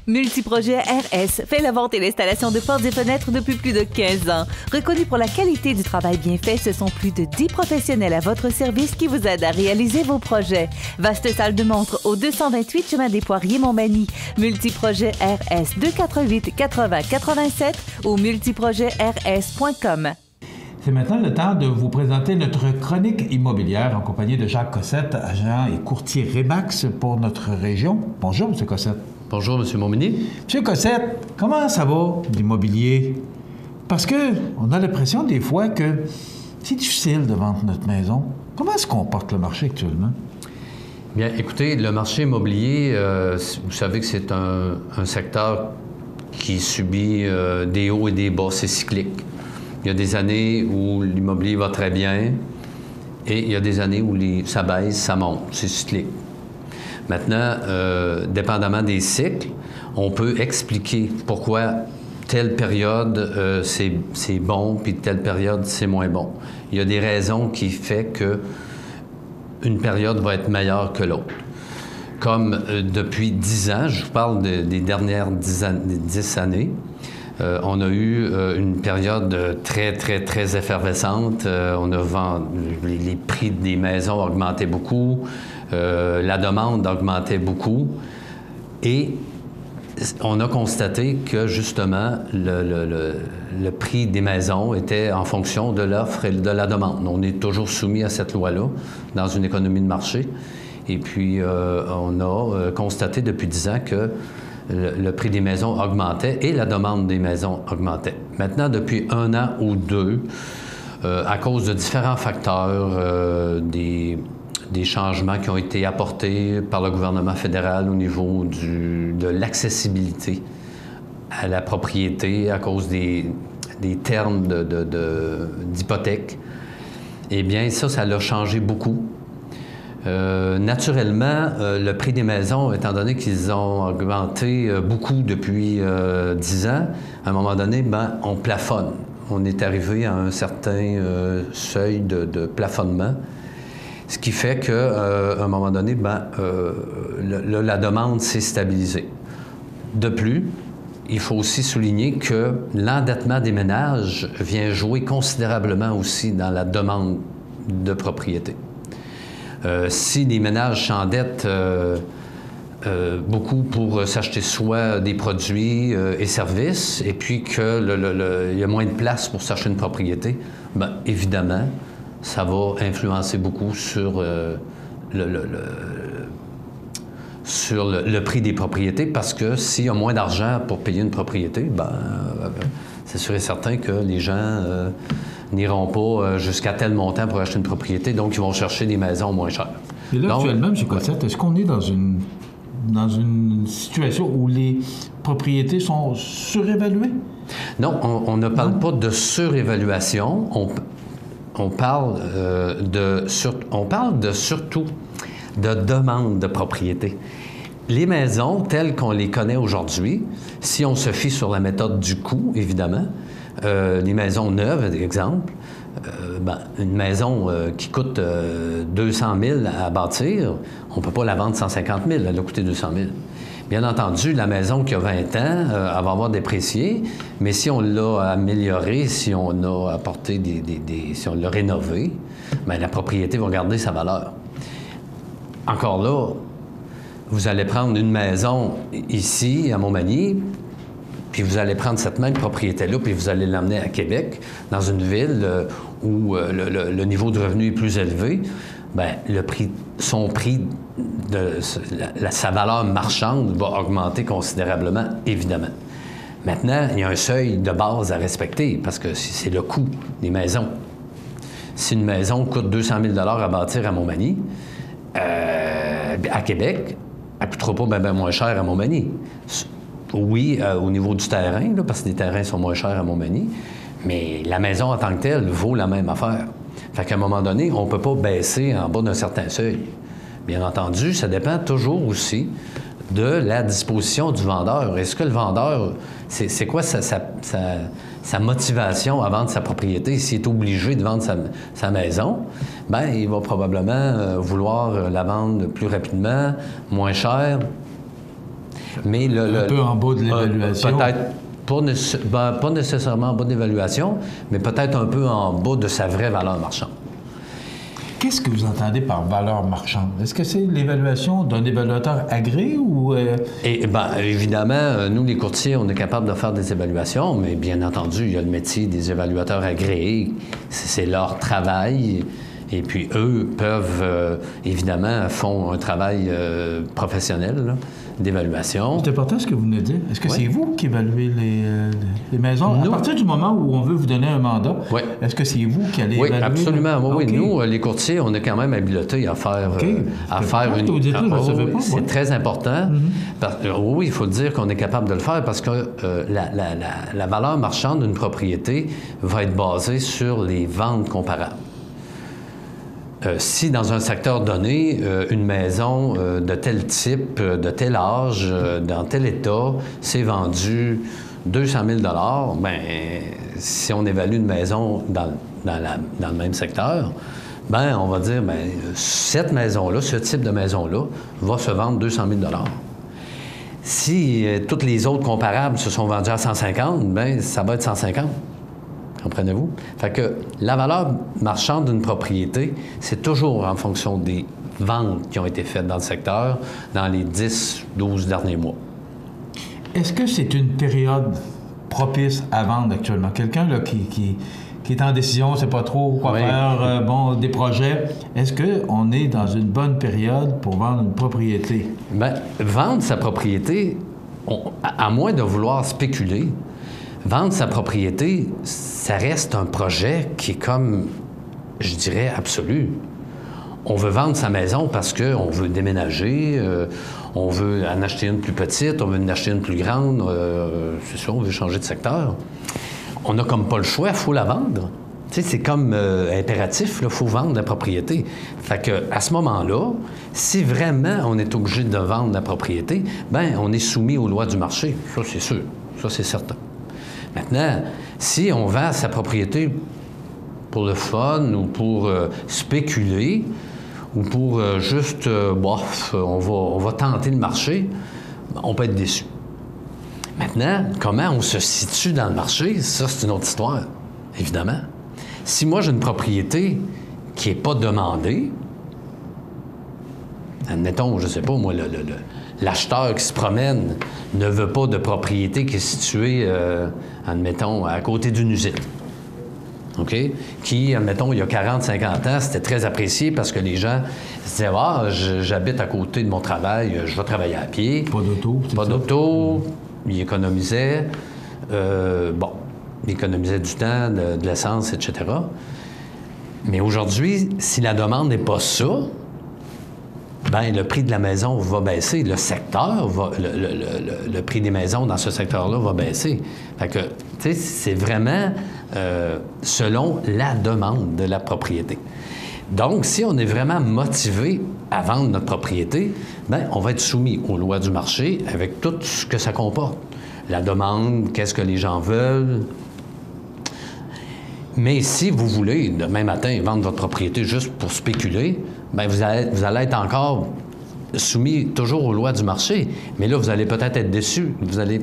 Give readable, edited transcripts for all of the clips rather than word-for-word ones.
Multiprojet RS fait la vente et l'installation de portes et fenêtres depuis plus de 15 ans. Reconnu pour la qualité du travail bien fait, ce sont plus de 10 professionnels à votre service qui vous aident à réaliser vos projets. Vaste salle de montre au 228 chemin des Poiriers, Montmagny. Multiprojet RS 248 80 87 ou multiprojetrs.com. C'est maintenant le temps de vous présenter notre chronique immobilière en compagnie de Jacques Cossette, agent et courtier Remax pour notre région. Bonjour, M. Cossette. Bonjour, M. Montmagny. M. Cossette, comment ça va, l'immobilier? Parce qu'on a l'impression des fois que c'est difficile de vendre notre maison. Comment se comporte le marché actuellement? Bien, écoutez, le marché immobilier, vous savez que c'est un secteur qui subit des hauts et des bas, c'est cyclique. Il y a des années où l'immobilier va très bien et il y a des années où ça baisse, ça monte, c'est cyclique. Maintenant, dépendamment des cycles, on peut expliquer pourquoi telle période c'est bon, puis telle période c'est moins bon. Il y a des raisons qui font que une période va être meilleure que l'autre. Comme depuis 10 ans, je vous parle des dernières 10 années, on a eu une période très, très, très effervescente. Les prix des maisons augmentaient beaucoup, la demande augmentait beaucoup et on a constaté que, justement, le prix des maisons était en fonction de l'offre et de la demande. On est toujours soumis à cette loi-là dans une économie de marché. Et puis, on a constaté depuis 10 ans que le prix des maisons augmentait et la demande des maisons augmentait. Maintenant, depuis 1 an ou 2, à cause de différents facteurs, des changements qui ont été apportés par le gouvernement fédéral au niveau de l'accessibilité à la propriété à cause des termes d'hypothèque, eh bien, ça l'a changé beaucoup. Naturellement, le prix des maisons, étant donné qu'ils ont augmenté beaucoup depuis 10 ans, à un moment donné, on plafonne. On est arrivé à un certain seuil de plafonnement, ce qui fait qu'à un moment donné, la demande s'est stabilisée. De plus, il faut aussi souligner que l'endettement des ménages vient jouer considérablement aussi dans la demande de propriété. Si les ménages s'endettent beaucoup pour s'acheter soit des produits et services, et puis qu'il y a moins de place pour s'acheter une propriété, évidemment, ça va influencer beaucoup sur le prix des propriétés, parce que s'il y a moins d'argent pour payer une propriété, c'est sûr et certain que les gens n'iront pas jusqu'à tel montant pour acheter une propriété, donc ils vont chercher des maisons moins chères. Et là, actuellement, M. Cossette, est-ce qu'on est dans une situation où les propriétés sont surévaluées? Non, on ne parle pas de surévaluation. On parle surtout de demande de propriété. Les maisons, telles qu'on les connaît aujourd'hui, si on se fie sur la méthode du coût, évidemment, les maisons neuves, exemple, une maison qui coûte 200 000 à bâtir, on ne peut pas la vendre 150 000, elle a coûté 200 000. Bien entendu, la maison qui a 20 ans, elle va avoir déprécié, mais si on l'a améliorée, si on a apporté si on l'a rénovée, la propriété va garder sa valeur. Encore là, vous allez prendre une maison ici, à Montmagny, puis vous allez prendre cette même propriété-là, puis vous allez l'emmener à Québec, dans une ville où le niveau de revenu est plus élevé, sa valeur marchande va augmenter considérablement, évidemment. Maintenant, il y a un seuil de base à respecter, parce que c'est le coût des maisons. Si une maison coûte 200 000 à bâtir à Montmagny, à Québec, elle ne coûtera pas moins cher à Montmagny. Oui, au niveau du terrain, là, parce que les terrains sont moins chers à Montmagny, mais la maison en tant que telle vaut la même affaire. Fait qu'à un moment donné, on ne peut pas baisser en bas d'un certain seuil. Bien entendu, ça dépend toujours aussi de la disposition du vendeur. Est-ce que le vendeur, c'est quoi sa motivation à vendre sa propriété? S'il est obligé de vendre sa maison, il va probablement vouloir la vendre plus rapidement, moins cher. Mais un peu en bas de l'évaluation. Peut-être pas nécessairement en bas de l'évaluation, mais peut-être un peu en bas de sa vraie valeur marchande. Qu'est-ce que vous entendez par valeur marchande? Est-ce que c'est l'évaluation d'un évaluateur agréé ou... Évidemment, nous, les courtiers, on est capable de faire des évaluations, mais bien entendu, il y a le métier des évaluateurs agréés. C'est leur travail. Et puis, eux peuvent, évidemment, font un travail professionnel là, d'évaluation. C'est important ce que vous venez de dire. Est-ce que c'est vous qui évaluez les maisons? Nous, à partir du moment où on veut vous donner un mandat, est-ce que c'est vous qui allez évaluer? Oui, absolument. Oui, nous, les courtiers, on est quand même habilités à faire, une... C'est très important. Oui, il faut dire qu'on est capable de le faire parce que la valeur marchande d'une propriété va être basée sur les ventes comparables. Si dans un secteur donné, une maison de tel type, de tel âge, dans tel état, c'est vendu 200 000 $, bien, si on évalue une maison dans le même secteur, bien, on va dire, bien, cette maison-là, ce type de maison-là, va se vendre 200 000 $. Si toutes les autres comparables se sont vendues à 150, bien, ça va être 150. Comprenez-vous? Fait que la valeur marchande d'une propriété, c'est toujours en fonction des ventes qui ont été faites dans le secteur dans les 10-12 derniers mois. Est-ce que c'est une période propice à vendre actuellement? Quelqu'un là, qui est en décision, ne sait pas trop quoi faire, des projets, est-ce qu'on est dans une bonne période pour vendre une propriété? Bien, vendre sa propriété, à moins de vouloir spéculer, vendre sa propriété, ça reste un projet qui est comme, je dirais, absolu. On veut vendre sa maison parce qu'on veut déménager, on veut en acheter une plus petite, on veut en acheter une plus grande, c'est ça, on veut changer de secteur. On n'a comme pas le choix, il faut la vendre. Tu sais, c'est comme impératif, il faut vendre la propriété. Fait qu'à ce moment-là, si vraiment on est obligé de vendre la propriété, bien, on est soumis aux lois du marché. Ça, c'est sûr. Ça, c'est certain. Maintenant, si on vend sa propriété pour le fun ou pour spéculer ou pour juste, on va tenter le marché, on peut être déçu. Maintenant, comment on se situe dans le marché, ça, c'est une autre histoire, évidemment. Si moi, j'ai une propriété qui n'est pas demandée, admettons, je ne sais pas, moi, l'acheteur qui se promène ne veut pas de propriété qui est située, admettons, à côté d'une usine. OK? Qui, admettons, il y a 40-50 ans, c'était très apprécié parce que les gens se disaient « Ah, j'habite à côté de mon travail, je vais travailler à pied. » Pas d'auto. Pas d'auto. Ils économisaient. Ils économisaient du temps, de l'essence, etc. Mais aujourd'hui, si la demande n'est pas ça, bien, le prix de la maison va baisser. Le secteur le prix des maisons dans ce secteur-là va baisser. Fait que, tu sais, c'est vraiment selon la demande de la propriété. Donc, si on est vraiment motivé à vendre notre propriété, bien, on va être soumis aux lois du marché avec tout ce que ça comporte. La demande, qu'est-ce que les gens veulent. Mais si vous voulez, demain matin, vendre votre propriété juste pour spéculer, bien, vous allez être encore soumis toujours aux lois du marché. Mais là, vous allez peut-être être déçu. Vous allez,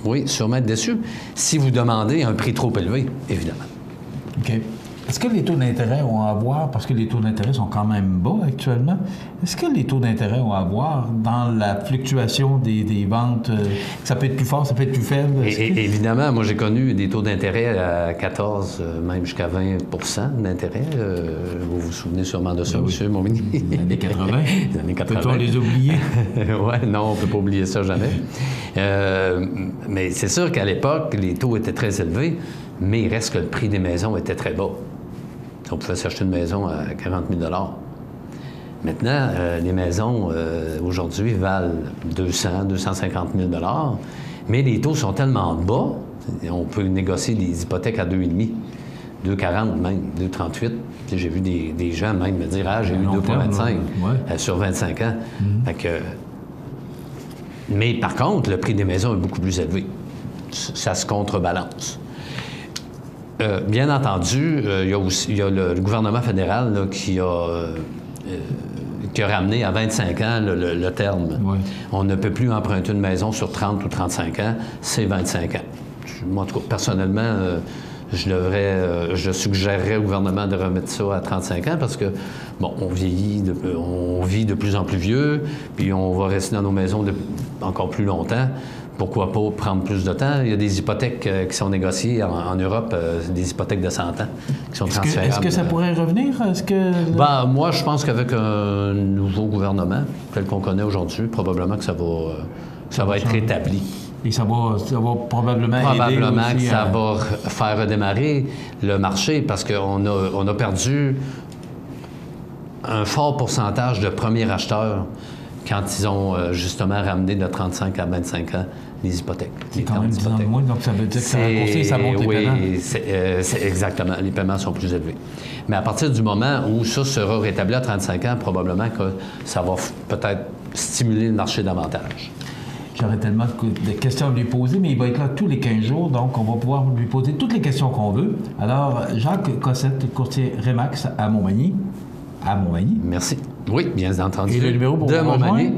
oui, sûrement être déçu si vous demandez un prix trop élevé, évidemment. OK. Est-ce que les taux d'intérêt ont à voir, parce que les taux d'intérêt sont quand même bas actuellement, est-ce que les taux d'intérêt ont à voir dans la fluctuation des ventes? Ça peut être plus fort, ça peut être plus faible? Évidemment, moi j'ai connu des taux d'intérêt à 14, même jusqu'à 20 d'intérêt. Vous vous souvenez sûrement de ça, oui. M. Montminy? Les années 80. Les années 80. Peut-on les oublier? Oui, non, on ne peut pas oublier ça jamais. Mais c'est sûr qu'à l'époque, les taux étaient très élevés, mais il reste que le prix des maisons était très bas. On pouvait s'acheter une maison à 40 000 $. Maintenant, les maisons, aujourd'hui, valent 200 250 000 $, mais les taux sont tellement bas, on peut négocier des hypothèques à 2,5, 2,40 même, 2,38. J'ai vu des gens même me dire « Ah, j'ai eu 2,25 sur 25 ans. Fait que... Mais par contre, le prix des maisons est beaucoup plus élevé. Ça se contrebalance. Bien entendu, il y a le gouvernement fédéral là, qui qui a ramené à 25 ans le terme. Oui. On ne peut plus emprunter une maison sur 30 ou 35 ans, c'est 25 ans. Moi, en tout cas, personnellement, je suggérerais au gouvernement de remettre ça à 35 ans parce que, bon, on vit de plus en plus vieux, puis on va rester dans nos maisons encore plus longtemps. Pourquoi pas prendre plus de temps? Il y a des hypothèques qui sont négociées en Europe, des hypothèques de 100 ans qui sont transférables. Est-ce que ça pourrait revenir? Moi, je pense qu'avec un nouveau gouvernement, tel qu'on connaît aujourd'hui, probablement que ça va être rétabli. Et ça va probablement aider aussi que ça va faire redémarrer le marché parce qu'on a perdu un fort pourcentage de premiers acheteurs quand ils ont justement ramené de 35 à 25 ans les hypothèques. C'est quand même 10 ans de moins, donc ça veut dire que ça raccourcit et ça monte les paiements. Oui, exactement. Les paiements sont plus élevés. Mais à partir du moment où ça sera rétabli à 35 ans, probablement que ça va peut-être stimuler le marché davantage. J'aurais tellement de questions à lui poser, mais il va être là tous les 15 jours, donc on va pouvoir lui poser toutes les questions qu'on veut. Alors, Jacques Cossette, courtier Remax à Montmagny. À Montmagny. Merci. Oui, bien entendu. Et le numéro pour de vous Montmagny,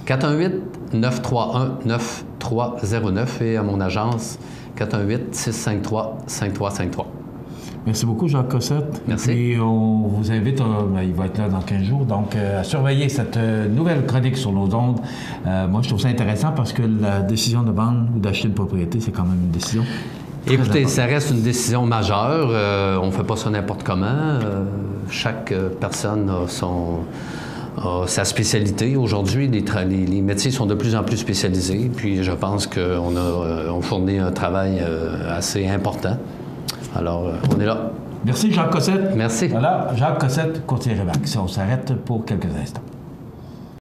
418-931-9309 et à mon agence, 418-653-5353. Merci beaucoup, Jacques Cossette. Merci. Et on vous invite, il va être là dans 15 jours, donc à surveiller cette nouvelle chronique sur nos ondes. Moi, je trouve ça intéressant parce que la décision de vendre ou d'acheter une propriété, c'est quand même une décision. Écoutez, ça reste une décision majeure. On ne fait pas ça n'importe comment. Chaque personne a sa spécialité. Aujourd'hui, les métiers sont de plus en plus spécialisés. Puis je pense qu'on fournit un travail assez important. Alors, on est là. Merci, Jacques Cossette. Merci. Voilà, Jacques Cossette, courtier Remax. On s'arrête pour quelques instants.